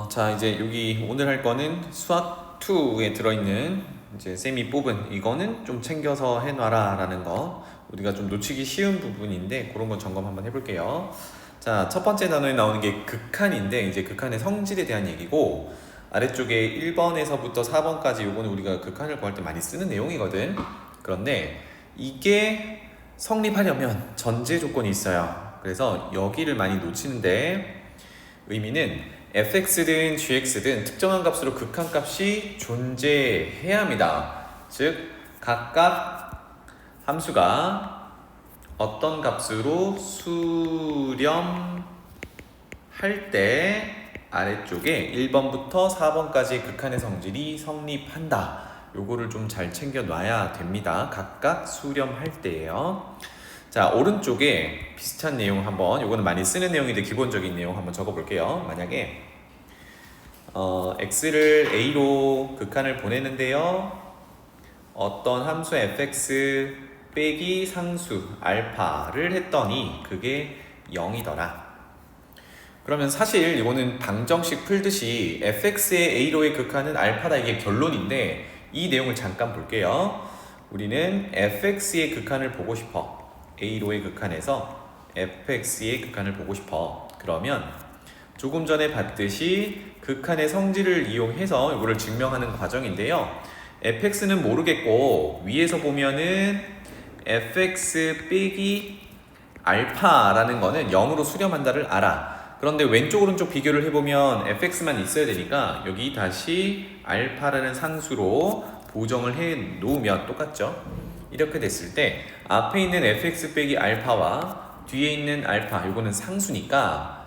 자, 이제 여기 오늘 할 거는 수학 2에 들어있는 이제 쌤이 뽑은 이거는 좀 챙겨서 해놔라 라는 거, 우리가 좀 놓치기 쉬운 부분인데 그런 거 점검 한번 해볼게요. 자, 첫 번째 단어에 나오는 게 극한인데, 이제 극한의 성질에 대한 얘기고, 아래쪽에 1번에서부터 4번까지 요거는 우리가 극한을 구할 때 많이 쓰는 내용이거든. 그런데 이게 성립하려면 전제 조건이 있어요. 그래서 여기를 많이 놓치는데, 의미는 fx든 gx든 특정한 값으로 극한값이 존재해야 합니다. 즉 각각 함수가 어떤 값으로 수렴할 때 아래쪽에 1번부터 4번까지 극한의 성질이 성립한다. 요거를 좀 잘 챙겨 놔야 됩니다. 각각 수렴할 때예요. 자, 오른쪽에 비슷한 내용 한번, 요거는 많이 쓰는 내용인데 기본적인 내용 한번 적어 볼게요. 만약에 x를 a로 극한을 보내는데요, 어떤 함수 fx 빼기 상수 알파를 했더니 그게 0이더라. 그러면 사실 이거는 방정식 풀듯이 fx의 a로의 극한은 알파다, 이게 결론인데 이 내용을 잠깐 볼게요. 우리는 fx의 극한을 보고 싶어. a로의 극한에서 fx의 극한을 보고 싶어. 그러면 조금 전에 봤듯이 극한의 성질을 이용해서 이거를 증명하는 과정인데요. fx는 모르겠고 위에서 보면은 fx 빼기 알파라는 거는 0으로 수렴한다를 알아. 그런데 왼쪽 오른쪽 비교를 해보면 fx만 있어야 되니까 여기 다시 알파라는 상수로 보정을 해 놓으면 똑같죠. 이렇게 됐을 때 앞에 있는 fx 빼기 알파와 뒤에 있는 알파, 요거는 상수니까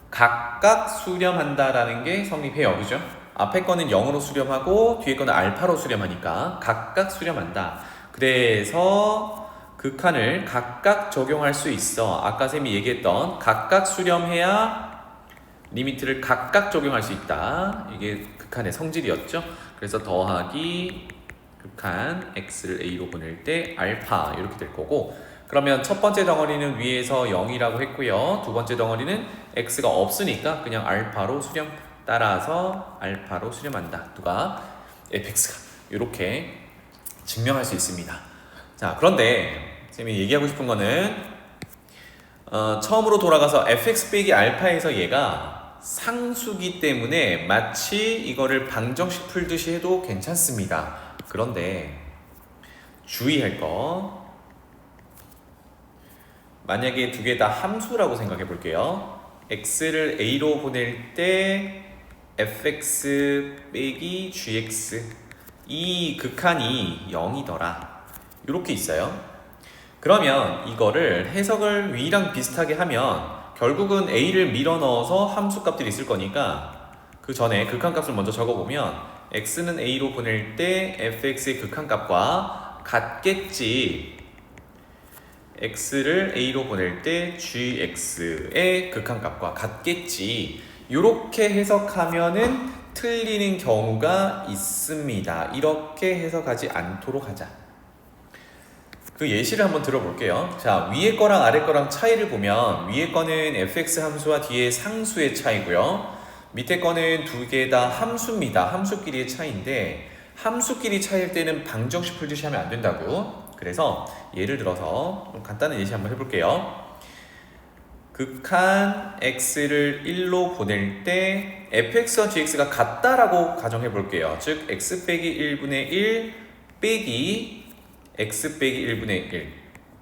각각 수렴한다라는 게 성립해요. 그죠? 앞에 거는 0으로 수렴하고 뒤에 거는 알파로 수렴하니까 각각 수렴한다. 그래서 극한을 각각 적용할 수 있어. 아까 쌤이 얘기했던 각각 수렴해야 리미트를 각각 적용할 수 있다. 이게 극한의 성질이었죠. 그래서 더하기 극한 x를 a로 보낼 때 알파 이렇게 될 거고, 그러면 첫 번째 덩어리는 위에서 0이라고 했고요. 두 번째 덩어리는 x가 없으니까 그냥 알파로 수렴, 따라서 알파로 수렴한다. 누가? fx가. 이렇게 증명할 수 있습니다. 자, 그런데 쌤이 얘기하고 싶은 거는 처음으로 돌아가서 fx 빼기 알파에서 얘가 상수기 때문에 마치 이거를 방정식 풀듯이 해도 괜찮습니다. 그런데 주의할 거, 만약에 두 개 다 함수라고 생각해 볼게요. x를 a로 보낼 때 fx 빼기 gx, 이 극한이 0이더라. 이렇게 있어요. 그러면 이거를 해석을 위랑 비슷하게 하면 결국은 a를 밀어 넣어서 함수 값들이 있을 거니까 그 전에 극한 값을 먼저 적어보면 x는 a로 보낼 때 fx의 극한 값과 같겠지, x를 a로 보낼 때 gx의 극한 값과 같겠지, 이렇게 해석하면은 틀리는 경우가 있습니다. 이렇게 해석하지 않도록 하자. 그 예시를 한번 들어볼게요. 자, 위에 거랑 아래 거랑 차이를 보면 위에 거는 fx 함수와 뒤에 상수의 차이고요. 밑에 거는 두 개 다 함수입니다. 함수끼리의 차이인데 함수끼리 차이일 때는 방정식 풀듯이 하면 안 된다고. 그래서 예를 들어서 좀 간단한 예시 한번 해볼게요. 극한 x를 1로 보낼 때 fx와 gx가 같다라고 가정해 볼게요. 즉 x 빼기 1분의 1 빼기 x 빼기 1분의 1,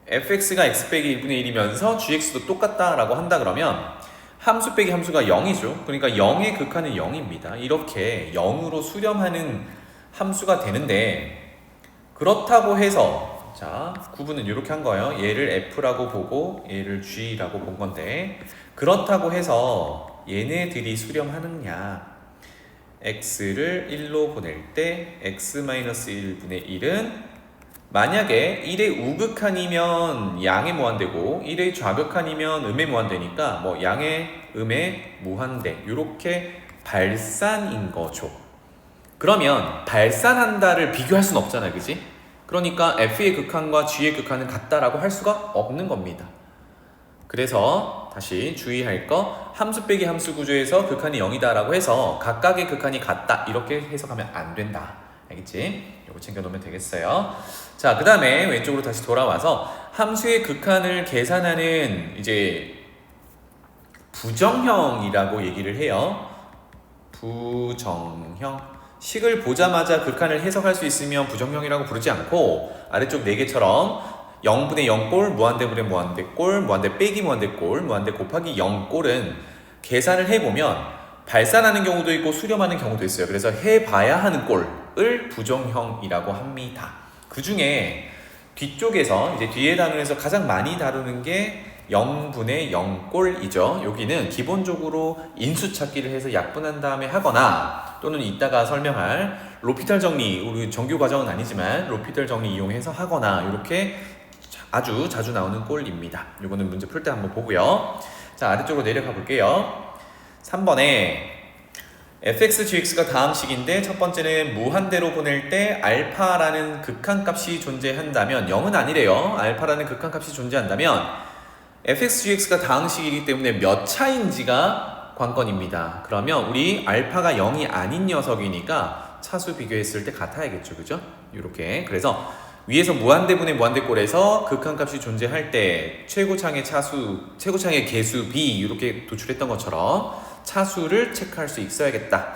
fx가 x 빼기 1분의 1이면서 gx도 똑같다라고 한다. 그러면 함수 빼기 함수가 0이죠. 그러니까 0의 극한은 0입니다. 이렇게 0으로 수렴하는 함수가 되는데, 그렇다고 해서 자, 구분은 이렇게 한 거예요. 얘를 f라고 보고 얘를 g라고 본 건데, 그렇다고 해서 얘네들이 수렴하느냐, x를 1로 보낼 때 x-1분의 1은 만약에 1의 우극한이면 양의 무한대고 1의 좌극한이면 음의 무한대니까 뭐 양의 음의 무한대, 이렇게 발산인 거죠. 그러면 발산한다를 비교할 수는 없잖아요, 그지? 그러니까 f의 극한과 g의 극한은 같다라고 할 수가 없는 겁니다. 그래서 다시 주의할 거, 함수 빼기 함수 구조에서 극한이 0이다라고 해서 각각의 극한이 같다 이렇게 해석하면 안 된다. 알겠지? 이거 챙겨놓으면 되겠어요. 자, 그 다음에 왼쪽으로 다시 돌아와서 함수의 극한을 계산하는 이제 부정형이라고 얘기를 해요. 부정형. 식을 보자마자 극한을 해석할 수 있으면 부정형이라고 부르지 않고 아래쪽 4개처럼 0분의 0꼴, 무한대분의 무한대꼴, 무한대 빼기 무한대꼴, 무한대 곱하기 0꼴은 계산을 해보면 발산하는 경우도 있고 수렴하는 경우도 있어요. 그래서 해봐야 하는 꼴을 부정형이라고 합니다. 그 중에 뒤쪽에서 이제 뒤에 단원에서 가장 많이 다루는 게 0분의 0꼴이죠. 여기는 기본적으로 인수 찾기를 해서 약분한 다음에 하거나 또는 이따가 설명할 로피탈 정리, 우리 정규 과정은 아니지만 로피탈 정리 이용해서 하거나 이렇게 아주 자주 나오는 꼴입니다. 이거는 문제 풀 때 한번 보고요. 자, 아래쪽으로 내려가 볼게요. 3번에 fx, gx가 다항식인데 첫 번째는 무한대로 보낼 때 알파라는 극한값이 존재한다면 0은 아니래요. 알파라는 극한값이 존재한다면 fx, gx가 다항식이기 때문에 몇 차인지가 관건입니다. 그러면 우리 알파가 0이 아닌 녀석이니까 차수 비교했을 때 같아야겠죠. 그죠? 이렇게. 그래서 위에서 무한대분의 무한대꼴에서 극한값이 존재할 때 최고창의 차수, 최고창의 개수 b 이렇게 도출했던 것처럼 차수를 체크할 수 있어야겠다.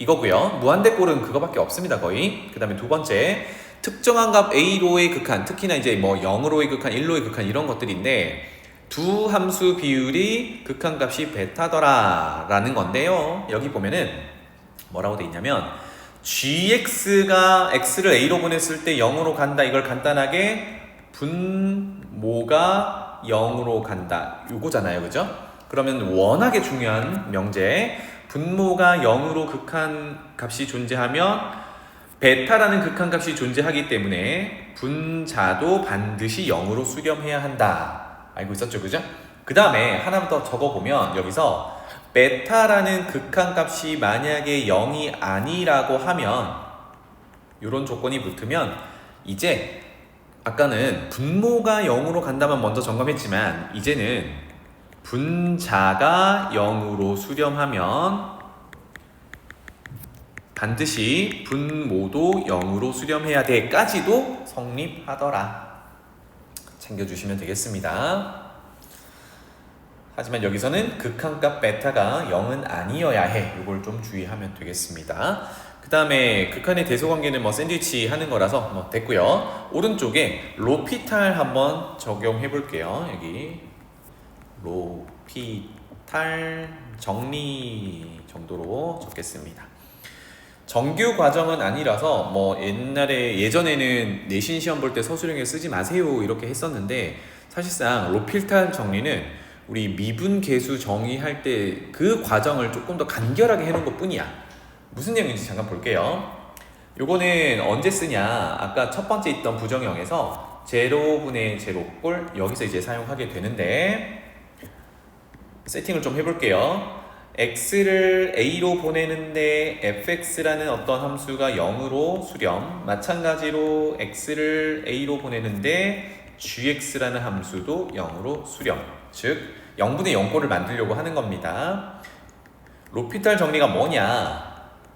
이거고요. 무한대꼴은 그거밖에 없습니다. 거의. 그 다음에 두 번째, 특정한 값 a로의 극한, 특히나 이제 뭐 0으로의 극한, 1로의 극한 이런 것들인데 두 함수 비율이 극한값이 베타더라 라는 건데요. 여기 보면은 뭐라고 돼 있냐면 gx가 x를 a로 보냈을 때 0으로 간다. 이걸 간단하게 분모가 0으로 간다. 요거잖아요. 그죠? 그러면 워낙에 중요한 명제, 분모가 0으로 극한값이 존재하면 베타라는 극한값이 존재하기 때문에 분자도 반드시 0으로 수렴해야 한다. 알고 있었죠? 그죠? 그 다음에 하나 더 적어보면 여기서 베타라는 극한값이 만약에 0이 아니라고 하면 이런 조건이 붙으면 이제 아까는 분모가 0으로 간다면 먼저 점검했지만 이제는 분자가 0으로 수렴하면 반드시 분모도 0으로 수렴해야 돼까지도 성립하더라. 챙겨주시면 되겠습니다. 하지만 여기서는 극한값 베타가 0은 아니어야 해. 이걸 좀 주의하면 되겠습니다. 그 다음에 극한의 대소관계는 뭐 샌드위치 하는 거라서 뭐 됐고요. 오른쪽에 로피탈 한번 적용해 볼게요. 여기 로피탈 정리 정도로 적겠습니다. 정규 과정은 아니라서 뭐 예전에는 내신 시험 볼 때 서술형에 쓰지 마세요 이렇게 했었는데 사실상 로피탈 정리는 우리 미분 계수 정의할 때 그 과정을 조금 더 간결하게 해놓은 것 뿐이야. 무슨 내용인지 잠깐 볼게요. 요거는 언제 쓰냐, 아까 첫 번째 있던 부정형에서 제로분의 제로꼴 여기서 이제 사용하게 되는데 세팅을 좀 해볼게요. x를 a로 보내는데 fx라는 어떤 함수가 0으로 수렴, 마찬가지로 x를 a로 보내는데 gx라는 함수도 0으로 수렴, 즉 0분의 0꼴을 만들려고 하는 겁니다. 로피탈 정리가 뭐냐,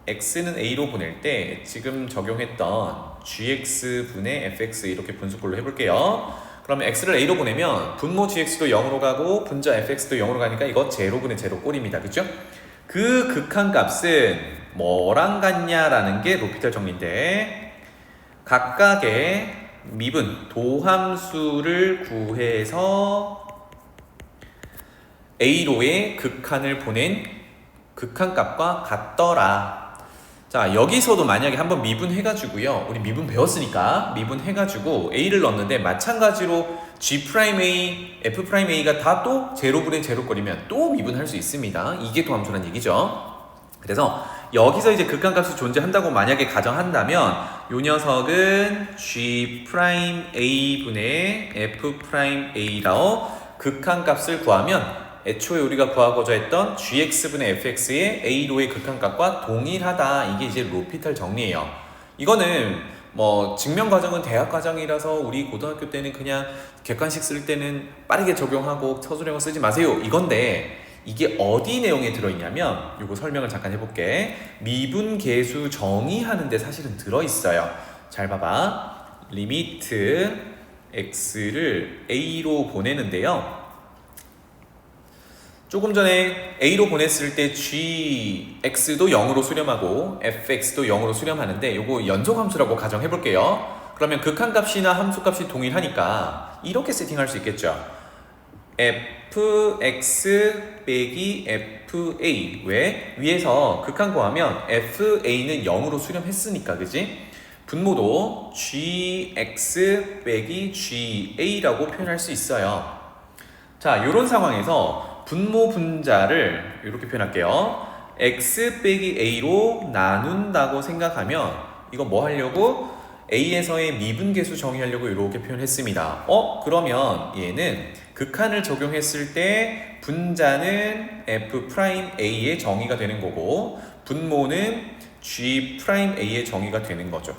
x는 a로 보낼 때 지금 적용했던 gx분의 fx 이렇게 분수꼴로 해볼게요. 그러면 x를 a로 보내면 분모 gx도 0으로 가고 분자 fx도 0으로 가니까 이거 제로분의 제로꼴입니다. 그죠? 그 극한값은 뭐랑 같냐라는 게 로피탈 정리인데 각각의 미분 도함수를 구해서 a로의 극한을 보낸 극한값과 같더라. 자, 여기서도 만약에 한번 미분해가지고요, 우리 미분 배웠으니까 미분해가지고 a를 넣었는데 마찬가지로 g'a, f'a가 다 또 제로분의 제로꼴이면 또 미분할 수 있습니다. 이게 도함수란 얘기죠. 그래서 여기서 이제 극한값이 존재한다고 만약에 가정한다면 이 녀석은 g'a분의 f'a로 극한값을 구하면 애초에 우리가 구하고자 했던 gx분의 fx의 a로의 극한값과 동일하다. 이게 이제 로피탈 정리예요. 이거는 뭐 증명 과정은 대학 과정이라서 우리 고등학교 때는 그냥 객관식 쓸 때는 빠르게 적용하고 서술형을 쓰지 마세요 이건데, 이게 어디 내용에 들어있냐면 요거 설명을 잠깐 해볼게. 미분계수 정의하는데 사실은 들어있어요. 잘 봐봐. 리미트 x를 a로 보내는데요, 조금 전에 a로 보냈을 때 gx도 0으로 수렴하고 fx도 0으로 수렴하는데 요거 연속함수라고 가정해 볼게요. 그러면 극한값이나 함수값이 동일하니까 이렇게 세팅할 수 있겠죠. fx 빼기 fa. 왜? 위에서 극한 구하면 fa는 0으로 수렴했으니까, 그지? 분모도 gx 빼기 ga라고 표현할 수 있어요. 자, 요런 상황에서 분모 분자를 이렇게 표현할게요. x 빼기 a로 나눈다고 생각하면 이거 뭐 하려고? a에서의 미분계수 정의하려고 이렇게 표현했습니다. 그러면 얘는 극한을 적용했을 때 분자는 f'a의 정의가 되는 거고 분모는 g'a의 정의가 되는 거죠.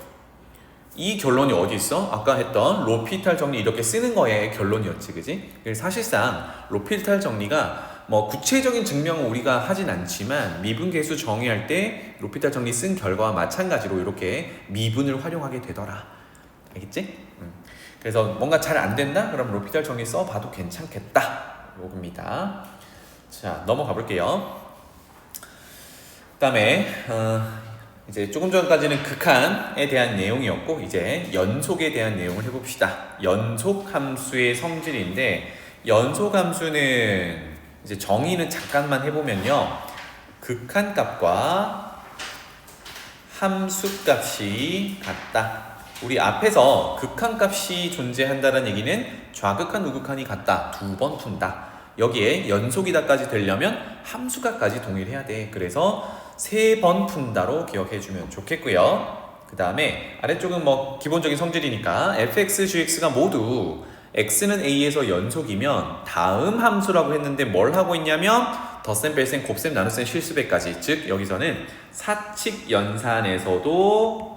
이 결론이 어디 있어? 아까 했던 로피탈 정리 이렇게 쓰는 거에 결론이었지, 그지? 사실상 로피탈 정리가 뭐 구체적인 증명은 우리가 하진 않지만 미분계수 정의할 때 로피탈 정리 쓴 결과와 마찬가지로 이렇게 미분을 활용하게 되더라. 알겠지? 그래서 뭔가 잘 안 된다? 그럼 로피탈 정리 써봐도 괜찮겠다. 요겁니다. 자, 넘어가 볼게요. 그 다음에 이제 조금 전까지는 극한에 대한 내용이었고 이제 연속에 대한 내용을 해봅시다. 연속 함수의 성질인데, 연속 함수는 이제 정의는 잠깐만 해보면요, 극한값과 함수값이 같다. 우리 앞에서 극한값이 존재한다는 얘기는 좌극한 우극한이 같다, 2번 푼다. 여기에 연속이다까지 되려면 함수값까지 동일해야 돼. 그래서 3번 푼다로 기억해주면 좋겠고요. 그 다음에 아래쪽은 뭐 기본적인 성질이니까 fx, gx가 모두 x는 a에서 연속이면 다음 함수라고 했는데 뭘 하고 있냐면 덧셈, 뺄셈, 곱셈, 나눗셈, 실수배까지, 즉 여기서는 사칙 연산에서도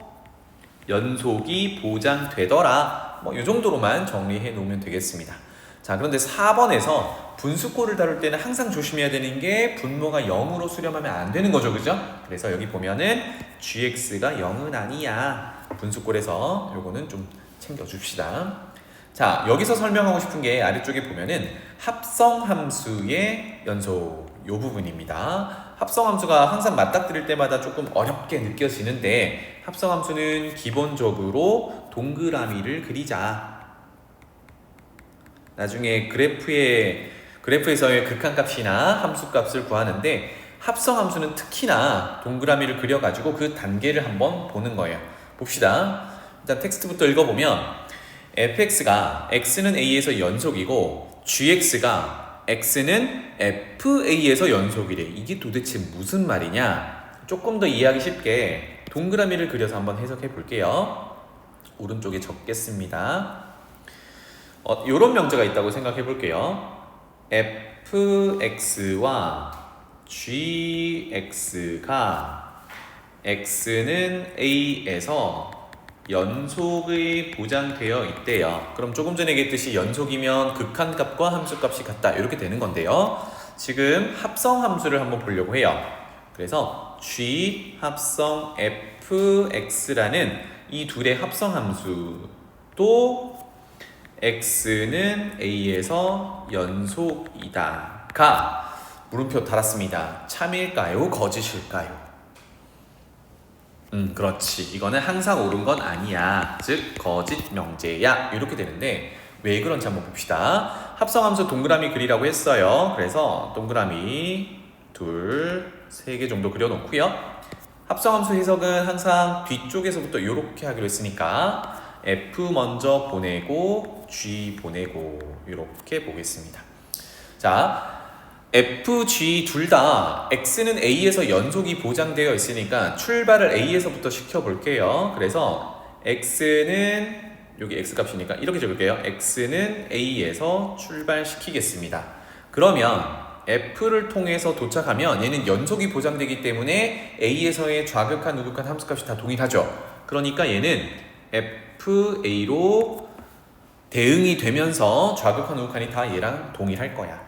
연속이 보장되더라. 뭐 이 정도로만 정리해 놓으면 되겠습니다. 자, 그런데 4번에서 분수꼴을 다룰 때는 항상 조심해야 되는 게 분모가 0으로 수렴하면 안 되는 거죠, 그죠? 그래서 여기 보면은 gx가 0은 아니야. 분수꼴에서 요거는 좀 챙겨줍시다. 자, 여기서 설명하고 싶은 게 아래쪽에 보면은 합성함수의 연속 요 부분입니다. 합성함수가 항상 맞닥뜨릴 때마다 조금 어렵게 느껴지는데, 합성함수는 기본적으로 동그라미를 그리자. 나중에 그래프에서의 극한값이나 함수값을 구하는데 합성함수는 특히나 동그라미를 그려가지고 그 단계를 한번 보는 거예요. 봅시다. 일단 텍스트부터 읽어보면 fx가 x는 a에서 연속이고 gx가 x는 fa에서 연속이래. 이게 도대체 무슨 말이냐? 조금 더 이해하기 쉽게 동그라미를 그려서 한번 해석해 볼게요. 오른쪽에 적겠습니다. 요런 명제가 있다고 생각해 볼게요. fx와 gx가 x는 a에서 연속이 보장되어 있대요. 그럼 조금 전에 얘기했듯이 연속이면 극한값과 함수값이 같다, 이렇게 되는 건데요. 지금 합성함수를 한번 보려고 해요. 그래서 g 합성 fx라는 이 둘의 합성함수도 x는 a에서 연속이다가 물음표 달았습니다. 참일까요? 거짓일까요? 그렇지. 이거는 항상 옳은 건 아니야. 즉 거짓 명제야. 이렇게 되는데 왜 그런지 한번 봅시다. 합성함수 동그라미 그리라고 했어요. 그래서 동그라미 3개 정도 그려놓고요. 합성함수 해석은 항상 뒤쪽에서부터 이렇게 하기로 했으니까 F 먼저 보내고 G 보내고 이렇게 보겠습니다. 자, F, G 둘 다 X는 A에서 연속이 보장되어 있으니까 출발을 A에서부터 시켜볼게요. 그래서 X는 여기 X값이니까 이렇게 적을게요. X는 A에서 출발시키겠습니다. 그러면 F를 통해서 도착하면 얘는 연속이 보장되기 때문에 A에서의 좌극한, 우극한 함수값이 다 동일하죠. 그러니까 얘는 FA로 대응이 되면서 좌극한 우극한이 다 얘랑 동일할 거야.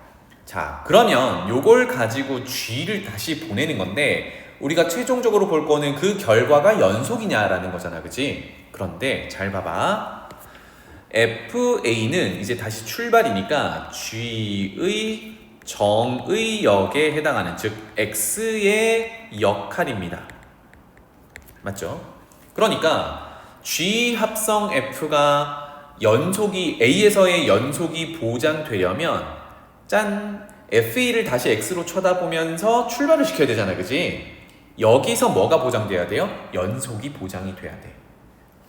자, 그러면 요걸 가지고 G를 다시 보내는 건데 우리가 최종적으로 볼 거는 그 결과가 연속이냐라는 거잖아, 그치? 그런데 잘 봐봐. FA는 이제 다시 출발이니까 G의 정의 역에 해당하는, 즉 X의 역할입니다. 맞죠? 그러니까 G 합성 F가 연속이 A에서의 연속이 보장되려면 짠! FA를 다시 X로 쳐다보면서 출발을 시켜야 되잖아, 그지? 여기서 뭐가 보장돼야 돼요? 연속이 보장이 돼야 돼.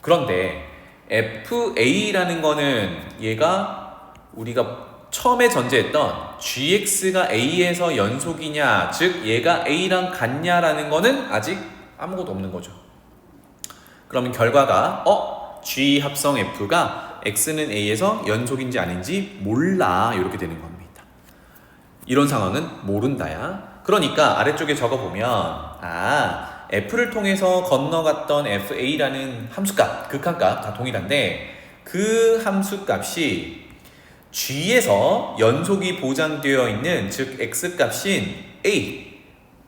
그런데 FA라는 거는 얘가 우리가 처음에 전제했던 GX가 A에서 연속이냐, 즉 얘가 A랑 같냐라는 거는 아직 아무것도 없는 거죠. 그러면 결과가 G 합성 F가 X는 A에서 연속인지 아닌지 몰라, 이렇게 되는 겁니다. 이런 상황은 모른다야. 그러니까 아래쪽에 적어보면 F를 통해서 건너갔던 FA라는 함수값, 극한값 다 동일한데 그 함수값이 G에서 연속이 보장되어 있는, 즉 X값인 A,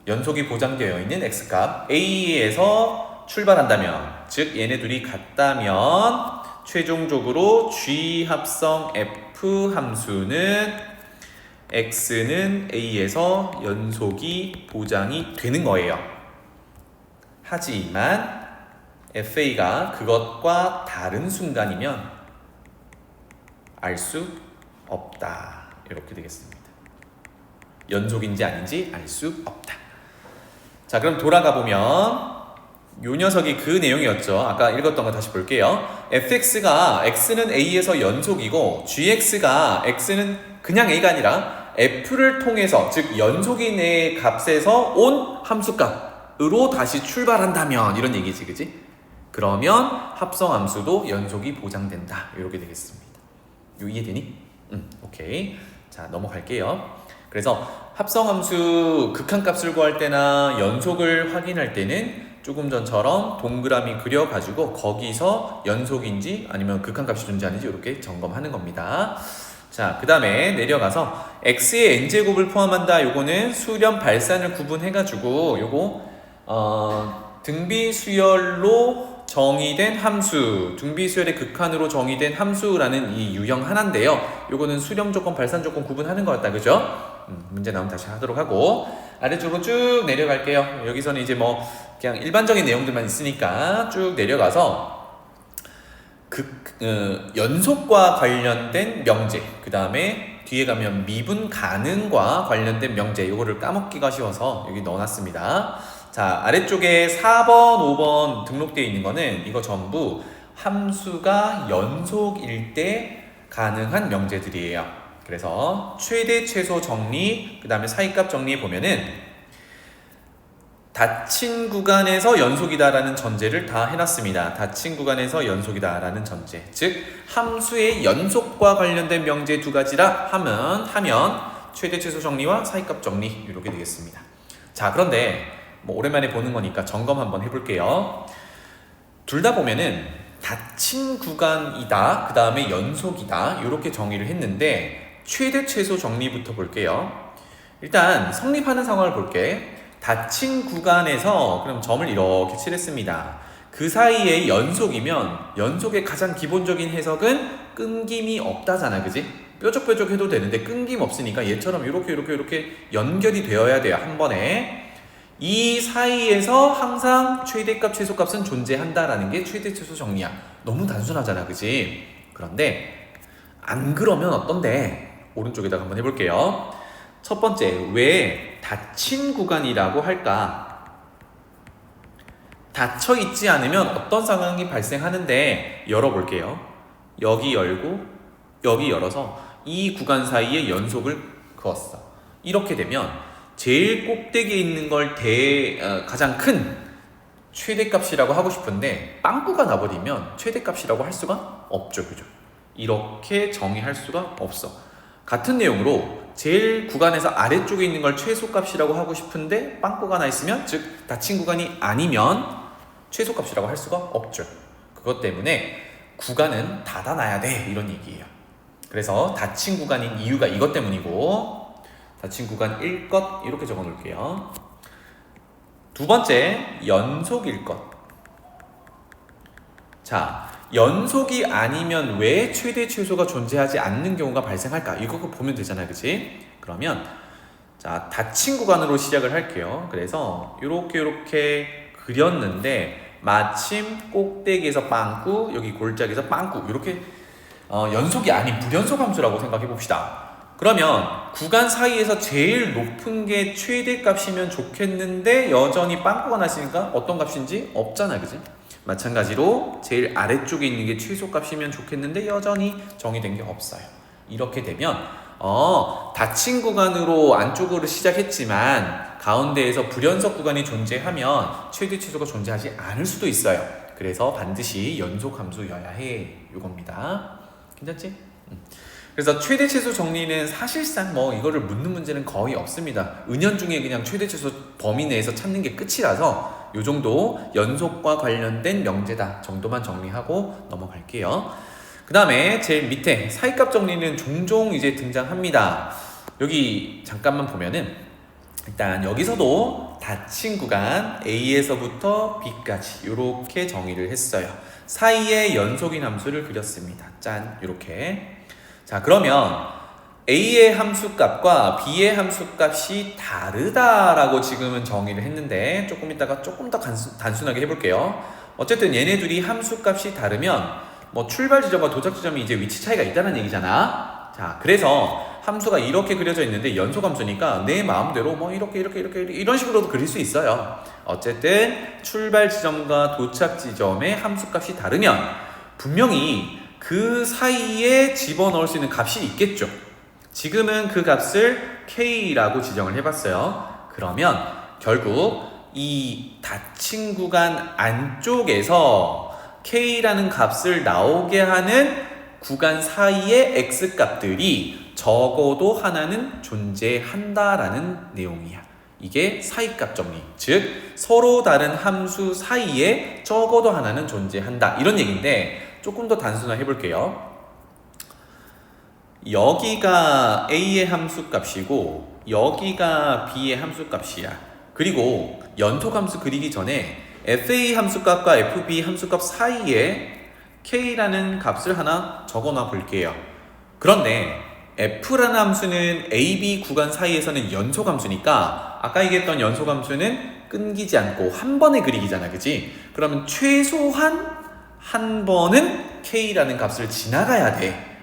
연속이 보장되어 있는 X값 A에서 출발한다면, 즉 얘네 둘이 같다면 최종적으로 G 합성 F 함수는 X는 A에서 연속이 보장이 되는 거예요. 하지만 FA가 그것과 다른 순간이면 알 수 없다, 이렇게 되겠습니다. 연속인지 아닌지 알 수 없다. 자, 그럼 돌아가 보면 요 녀석이 그 내용이었죠. 아까 읽었던 거 다시 볼게요. fx가 x는 a에서 연속이고 gx가 x는 그냥 a가 아니라 f를 통해서, 즉 연속인의 값에서 온 함수값으로 다시 출발한다면 이런 얘기지, 그지? 그러면 합성함수도 연속이 보장된다, 이렇게 되겠습니다. 요 이해되니? 오케이. 자, 넘어갈게요. 그래서 합성함수 극한값을 구할 때나 연속을 확인할 때는 조금 전처럼 동그라미 그려가지고 거기서 연속인지 아니면 극한값이 존재하는지 이렇게 점검하는 겁니다. 자, 그 다음에 내려가서 x의 n제곱을 포함한다. 요거는 수렴 발산을 구분해가지고 요거 등비수열로 정의된 함수, 등비수열의 극한으로 정의된 함수라는 이 유형 하나인데요. 요거는 수렴 조건, 발산 조건 구분하는 것 같다, 그죠? 문제 나오면 다시 하도록 하고 아래쪽으로 쭉 내려갈게요. 여기서는 이제 뭐 그냥 일반적인 내용들만 있으니까 쭉 내려가서 연속과 관련된 명제, 그 다음에 뒤에 가면 미분 가능과 관련된 명제, 요거를 까먹기가 쉬워서 여기 넣어놨습니다. 자, 아래쪽에 4번, 5번 등록되어 있는 거는 이거 전부 함수가 연속일 때 가능한 명제들이에요. 그래서 최대 최소 정리, 그 다음에 사이값 정리해 보면은 닫힌 구간에서 연속이다라는 전제를 다 해놨습니다. 닫힌 구간에서 연속이다라는 전제, 즉 함수의 연속과 관련된 명제 두 가지라 하면 최대 최소 정리와 사이값 정리, 이렇게 되겠습니다. 자, 그런데 뭐 오랜만에 보는 거니까 점검 한번 해볼게요. 둘 다 보면은 닫힌 구간이다, 그 다음에 연속이다, 이렇게 정의를 했는데 최대 최소 정리부터 볼게요. 일단 성립하는 상황을 볼게. 닫힌 구간에서 그럼 점을 이렇게 칠했습니다. 그 사이에 연속이면 연속의 가장 기본적인 해석은 끊김이 없다잖아, 그지? 뾰족뾰족 해도 되는데 끊김 없으니까 얘처럼 이렇게 연결이 되어야 돼요, 한 번에. 이 사이에서 항상 최대값, 최소값은 존재한다라는 게 최대, 최소 정리야. 너무 단순하잖아, 그지? 그런데 안 그러면 어떤데? 오른쪽에다가 한번 해볼게요. 첫 번째, 왜 닫힌 구간이라고 할까? 닫혀 있지 않으면 어떤 상황이 발생하는데 열어볼게요. 여기 열고 여기 열어서 이 구간 사이에 연속을 그었어. 이렇게 되면 제일 꼭대기에 있는 걸 가장 큰 최대값이라고 하고 싶은데 빵꾸가 나버리면 최대값이라고 할 수가 없죠, 그죠? 이렇게 정의할 수가 없어. 같은 내용으로 제일 구간에서 아래쪽에 있는 걸 최소값이라고 하고 싶은데 빵꾸가 나 있으면, 즉 닫힌 구간이 아니면 최소값이라고 할 수가 없죠. 그것 때문에 구간은 닫아놔야 돼 이런 얘기예요. 그래서 닫힌 구간인 이유가 이것 때문이고 닫힌 구간일 것 이렇게 적어 놓을게요. 두 번째, 연속일 것. 자, 연속이 아니면 왜 최대 최소가 존재하지 않는 경우가 발생할까? 이거 보면 되잖아요, 그치? 그러면 자, 닫힌 구간으로 시작을 할게요. 그래서 이렇게 그렸는데 마침 꼭대기에서 빵꾸, 여기 골짜기에서 빵꾸 이렇게 연속이 아닌 불연속 함수라고 생각해 봅시다. 그러면 구간 사이에서 제일 높은 게 최대값이면 좋겠는데 여전히 빵꾸가 났으니까 어떤 값인지 없잖아, 그지? 마찬가지로 제일 아래쪽에 있는 게 최소값이면 좋겠는데 여전히 정의된 게 없어요. 이렇게 되면 닫힌 구간으로 안쪽으로 시작했지만 가운데에서 불연속 구간이 존재하면 최대 최소가 존재하지 않을 수도 있어요. 그래서 반드시 연속 함수여야 해. 이겁니다. 괜찮지? 그래서 최대 최소 정리는 사실상 이거를 묻는 문제는 거의 없습니다. 은연중에 그냥 최대 최소 범위 내에서 찾는 게 끝이라서 요 정도 연속과 관련된 명제다 정도만 정리하고 넘어갈게요. 그 다음에 제일 밑에 사이값 정리는 종종 이제 등장합니다. 여기 잠깐만 보면은 일단 여기서도 닫힌 구간 A에서부터 B까지 이렇게 정의를 했어요. 사이에 연속인 함수를 그렸습니다. 짠, 이렇게. 자, 그러면 A의 함수값과 B의 함수값이 다르다라고 지금은 정의를 했는데 조금 이따가 조금 더 단순하게 해볼게요. 어쨌든 얘네 둘이 함수값이 다르면 출발 지점과 도착 지점이 이제 위치 차이가 있다는 얘기잖아. 자, 그래서 함수가 이렇게 그려져 있는데 연속 함수니까 내 마음대로 이렇게 이런 식으로도 그릴 수 있어요. 어쨌든 출발 지점과 도착 지점의 함수값이 다르면 분명히 그 사이에 집어넣을 수 있는 값이 있겠죠. 지금은 그 값을 K라고 지정을 해봤어요. 그러면 결국 이 닫힌 구간 안쪽에서 K라는 값을 나오게 하는 구간 사이의 X값들이 적어도 하나는 존재한다라는 내용이야. 이게 사이값 정리, 즉 서로 다른 함수 사이에 적어도 하나는 존재한다 이런 얘기인데 조금 더 단순화 해볼게요. 여기가 A의 함수값이고 여기가 B의 함수값이야. 그리고 연속함수 그리기 전에 FA 함수값과 FB 함수값 사이에 K라는 값을 하나 적어놔 볼게요. 그런데 F라는 함수는 AB 구간 사이에서는 연속함수니까 아까 얘기했던 연속함수는 끊기지 않고 한 번에 그리기잖아, 그치? 그러면 최소한 한 번은 K라는 값을 지나가야 돼.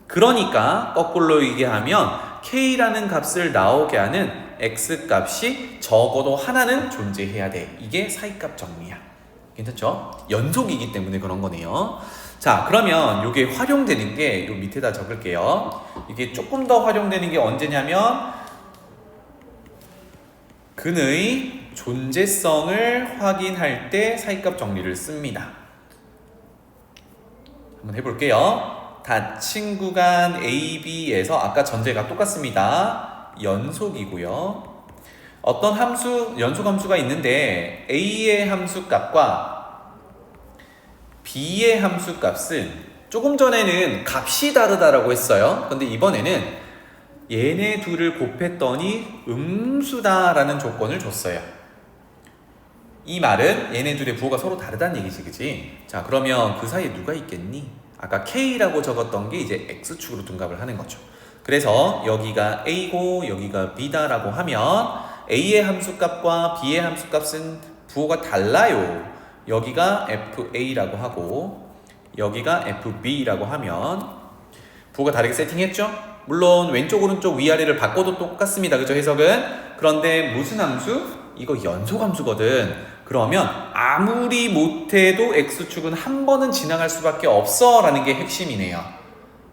그러니까 거꾸로 얘기하면 K라는 값을 나오게 하는 X값이 적어도 하나는 존재해야 돼. 이게 사이값 정리야. 괜찮죠? 연속이기 때문에 그런 거네요. 자, 그러면 이게 활용되는 게 요 밑에다 적을게요. 이게 조금 더 활용되는 게 언제냐면 근의 존재성을 확인할 때 사이값 정리를 씁니다. 한번 해볼게요. 닫힌 구간 AB에서 아까 전제가 똑같습니다. 연속이고요. 어떤 함수, 연속함수가 있는데 A의 함수값과 B의 함수값은 조금 전에는 값이 다르다라고 했어요. 근데 이번에는 얘네 둘을 곱했더니 음수다라는 조건을 줬어요. 이 말은 얘네 둘의 부호가 서로 다르다는 얘기지, 그치? 자, 그러면 그 사이에 누가 있겠니? 아까 K라고 적었던 게 이제 X축으로 둔갑을 하는 거죠. 그래서 여기가 A고 여기가 B다라고 하면 A의 함수값과 B의 함수값은 부호가 달라요. 여기가 FA라고 하고 여기가 FB라고 하면 부호가 다르게 세팅했죠? 물론 왼쪽 오른쪽 위아래를 바꿔도 똑같습니다. 그죠? 해석은? 그런데 무슨 함수? 이거 연속함수거든. 그러면 아무리 못해도 X축은 한 번은 지나갈 수밖에 없어 라는 게 핵심이네요.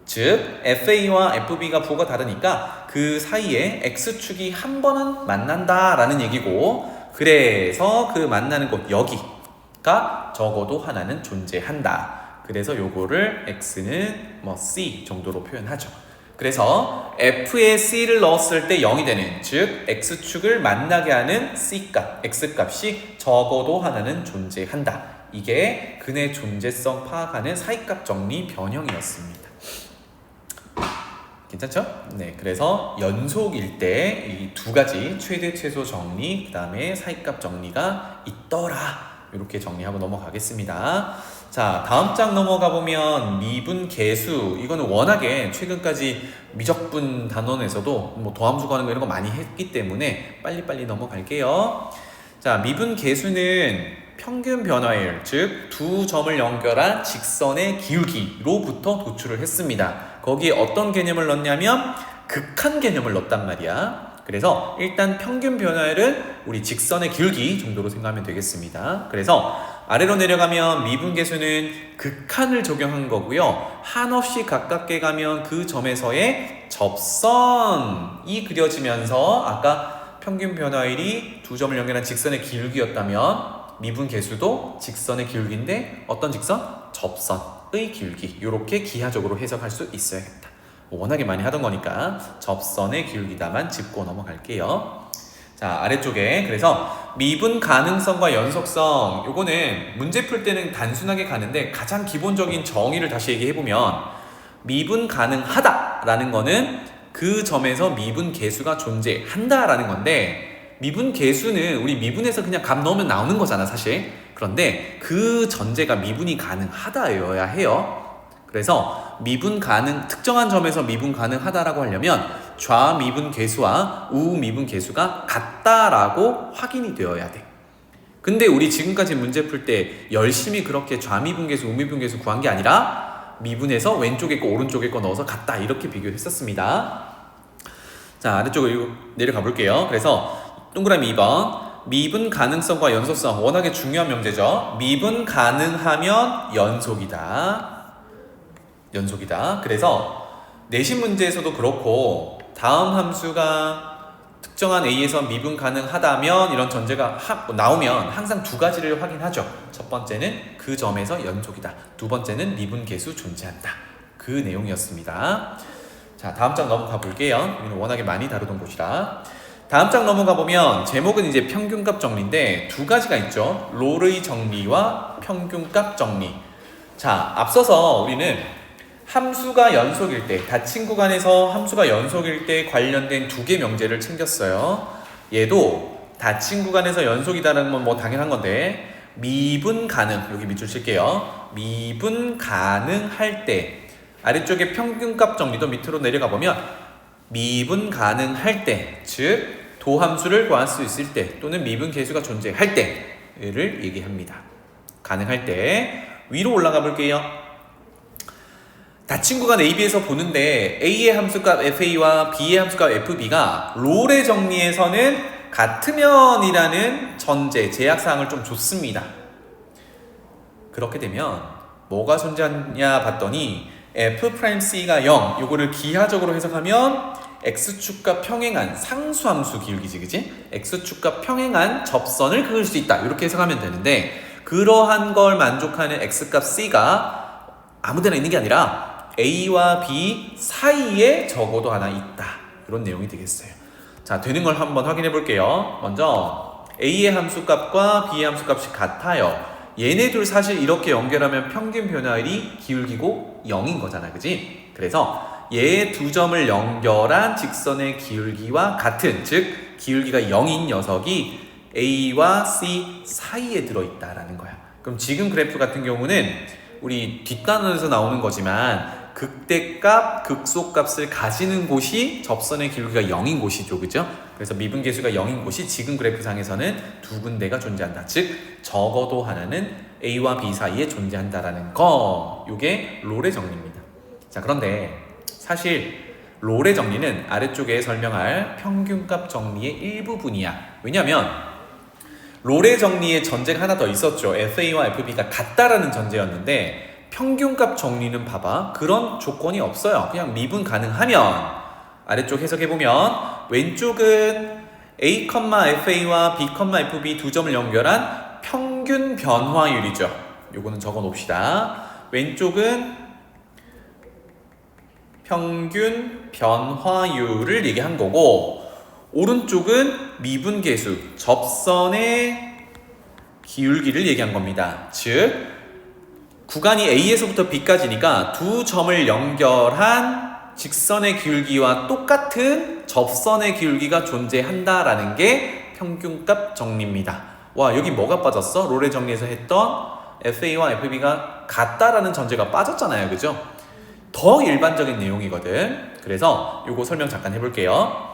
즉 FA와 FB가 부호가 다르니까 그 사이에 X축이 한 번은 만난다 라는 얘기고 그래서 그 만나는 곳 여기가 적어도 하나는 존재한다. 그래서 요거를 X는 C 정도로 표현하죠. 그래서 F에 C를 넣었을 때 0이 되는, 즉 X축을 만나게 하는 C값, X값이 적어도 하나는 존재한다. 이게 근의 존재성 파악하는 사이값 정리 변형이었습니다. 괜찮죠? 네, 그래서 연속일 때 이 두 가지 최대 최소 정리, 그 다음에 사이값 정리가 있더라. 이렇게 정리하고 넘어가겠습니다. 자, 다음 장 넘어가 보면 미분 계수, 이거는 워낙에 최근까지 미적분 단원에서도 뭐 도함수 구하는 거 이런 거 많이 했기 때문에 빨리빨리 넘어갈게요. 자, 미분 계수는 평균 변화율, 즉 두 점을 연결한 직선의 기울기로부터 도출을 했습니다. 거기에 어떤 개념을 넣냐면 극한 개념을 넣었단 말이야. 그래서 일단 평균 변화율은 우리 직선의 기울기 정도로 생각하면 되겠습니다. 그래서 아래로 내려가면 미분계수는 극한을 적용한 거고요. 한없이 가깝게 가면 그 점에서의 접선이 그려지면서 아까 평균 변화율이 두 점을 연결한 직선의 기울기였다면 미분계수도 직선의 기울기인데 어떤 직선? 접선의 기울기. 이렇게 기하적으로 해석할 수 있어야겠다. 워낙에 많이 하던 거니까 접선의 기울기다만 짚고 넘어갈게요. 자, 아래쪽에 그래서 미분 가능성과 연속성, 요거는 문제 풀 때는 단순하게 가는데 가장 기본적인 정의를 다시 얘기해보면 미분 가능하다라는 거는 그 점에서 미분 계수가 존재한다라는 건데, 미분 계수는 우리 미분에서 그냥 값 넣으면 나오는 거잖아 사실. 그런데 그 전제가 미분이 가능하다여야 해요. 그래서 미분 가능, 특정한 점에서 미분 가능하다라고 하려면 좌미분 계수와 우미분 계수가 같다라고 확인이 되어야 돼. 근데 우리 지금까지 문제 풀 때 열심히 그렇게 좌미분 계수, 우미분 계수 구한 게 아니라 미분에서 왼쪽에 거 오른쪽에 거 넣어서 같다 이렇게 비교했었습니다. 자, 아래쪽으로 내려가 볼게요. 그래서 동그라미 2번 미분 가능성과 연속성, 워낙에 중요한 명제죠. 미분 가능하면 연속이다. 그래서 내신 문제에서도 그렇고 다음 함수가 특정한 A에서 미분 가능하다면 이런 전제가 나오면 항상 두 가지를 확인하죠. 첫 번째는 그 점에서 연속이다. 두 번째는 미분 계수 존재한다. 그 내용이었습니다. 자, 다음 장 넘어가 볼게요. 여기는 워낙에 많이 다루던 곳이라. 다음 장 넘어가 보면 제목은 이제 평균값 정리인데 두 가지가 있죠. 롤의 정리와 평균값 정리. 자, 앞서서 우리는 함수가 연속일 때, 닫힌 구간에서 함수가 연속일 때 관련된 두 개 명제를 챙겼어요. 얘도 닫힌 구간에서 연속이다라는 건 뭐 당연한 건데, 미분 가능, 여기 밑줄 칠게요. 미분 가능할 때, 아래쪽에 평균값 정리도 밑으로 내려가 보면 미분 가능할 때, 즉 도함수를 구할 수 있을 때 또는 미분 계수가 존재할 때를 얘기합니다. 가능할 때. 위로 올라가 볼게요. 닫힌 구간 AB에서 보는데 A의 함수값 FA와 B의 함수값 FB가 롤의 정리에서는 같으면이라는 전제, 제약사항을 좀 줬습니다. 그렇게 되면 뭐가 존재하냐 봤더니 F'C가 0, 요거를 기하적으로 해석하면 X축과 평행한 상수함수 기울기지, 그치? X축과 평행한 접선을 그을 수 있다. 이렇게 해석하면 되는데, 그러한 걸 만족하는 X값 C가 아무데나 있는 게 아니라 A와 B 사이에 적어도 하나 있다. 이런 내용이 되겠어요. 자, 되는 걸 한번 확인해 볼게요. 먼저 A의 함수값과 B의 함수값이 같아요. 얘네 둘 사실 이렇게 연결하면 평균 변화율이 기울기고 0인 거잖아, 그지? 그래서 얘 두 점을 연결한 직선의 기울기와 같은, 즉 기울기가 0인 녀석이 A와 C 사이에 들어있다라는 거야. 그럼 지금 그래프 같은 경우는 우리 뒷단원에서 나오는 거지만 극대값, 극소값을 가지는 곳이 접선의 기울기가 0인 곳이죠, 그죠? 그래서 미분계수가 0인 곳이 지금 그래프상에서는 두 군데가 존재한다. 즉 적어도 하나는 A와 B 사이에 존재한다라는 거. 이게 롤의 정리입니다. 자, 그런데 사실 롤의 정리는 아래쪽에 설명할 평균값 정리의 일부분이야. 왜냐면 롤의 정리의 전제가 하나 더 있었죠. FA와 FB가 같다라는 전제였는데 평균값 정리는 봐봐, 그런 조건이 없어요. 그냥 미분 가능하면. 아래쪽 해석해보면 왼쪽은 A, FA와 B, FB 두 점을 연결한 평균 변화율이죠. 요거는 적어 놓읍시다. 왼쪽은 평균 변화율을 얘기한 거고, 오른쪽은 미분계수, 접선의 기울기를 얘기한 겁니다. 즉 구간이 A에서부터 B까지니까 두 점을 연결한 직선의 기울기와 똑같은 접선의 기울기가 존재한다라는 게 평균값 정리입니다. 와, 여기 뭐가 빠졌어? 롤의 정리에서 했던 FA와 FB가 같다라는 전제가 빠졌잖아요. 그죠? 더 일반적인 내용이거든. 그래서 요거 설명 잠깐 해볼게요.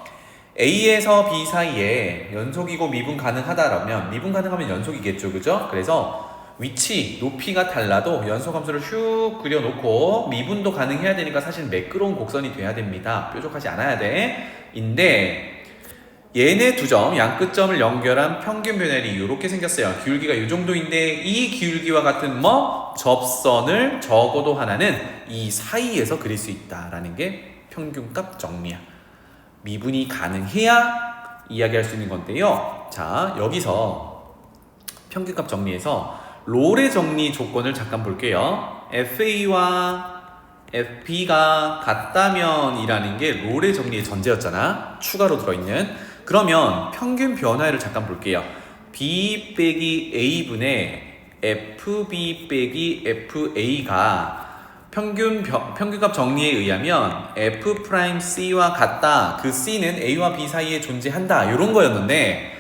A에서 B 사이에 연속이고 미분 가능하다라면 미분 가능하면 연속이겠죠. 그죠? 그래서 위치, 높이가 달라도 연속함수를 슉 그려놓고 미분도 가능해야 되니까 사실 매끄러운 곡선이 돼야 됩니다. 뾰족하지 않아야 돼. 인데 얘네 두 점, 양 끝점을 연결한 평균 변열이 이렇게 생겼어요. 기울기가 이 정도인데 이 기울기와 같은 접선을 적어도 하나는 이 사이에서 그릴 수 있다라는 게 평균값 정리야. 미분이 가능해야 이야기할 수 있는 건데요. 자, 여기서 평균값 정리에서 롤의 정리 조건을 잠깐 볼게요. FA와 FB가 같다면 이라는 게 롤의 정리의 전제였잖아. 추가로 들어있는. 그러면 평균 변화율을 잠깐 볼게요. B 빼기 A분의 FB 빼기 FA가 평균값 정리에 의하면 F'C와 같다. 그 C는 A와 B 사이에 존재한다. 이런 거였는데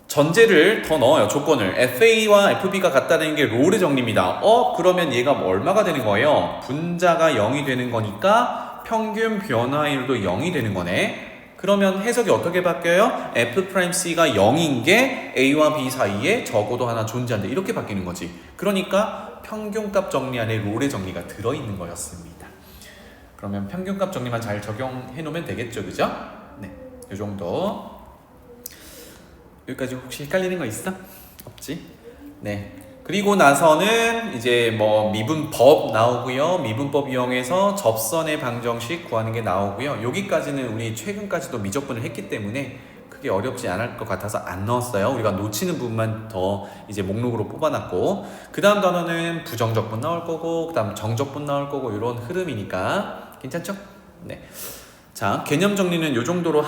전제를 더 넣어요. 조건을. FA와 FB가 같다는 게 롤의 정리입니다. 그러면 얘가 얼마가 되는 거예요? 분자가 0이 되는 거니까 평균 변화율도 0이 되는 거네. 그러면 해석이 어떻게 바뀌어요? F'C가 0인 게 A와 B 사이에 적어도 하나 존재한다. 이렇게 바뀌는 거지. 그러니까 평균값 정리 안에 롤의 정리가 들어있는 거였습니다. 그러면 평균값 정리만 잘 적용해 놓으면 되겠죠. 그죠? 네, 이 정도. 여기까지 혹시 헷갈리는 거 있어? 없지? 네. 그리고 나서는 이제 미분법 나오고요. 미분법 이용해서 접선의 방정식 구하는 게 나오고요. 여기까지는 우리 최근까지도 미적분을 했기 때문에 크게 어렵지 않을 것 같아서 안 넣었어요. 우리가 놓치는 부분만 더 이제 목록으로 뽑아놨고, 그 다음 단어는 부정적분 나올 거고, 그 다음 정적분 나올 거고, 이런 흐름이니까 괜찮죠? 네. 자, 개념 정리는 이 정도로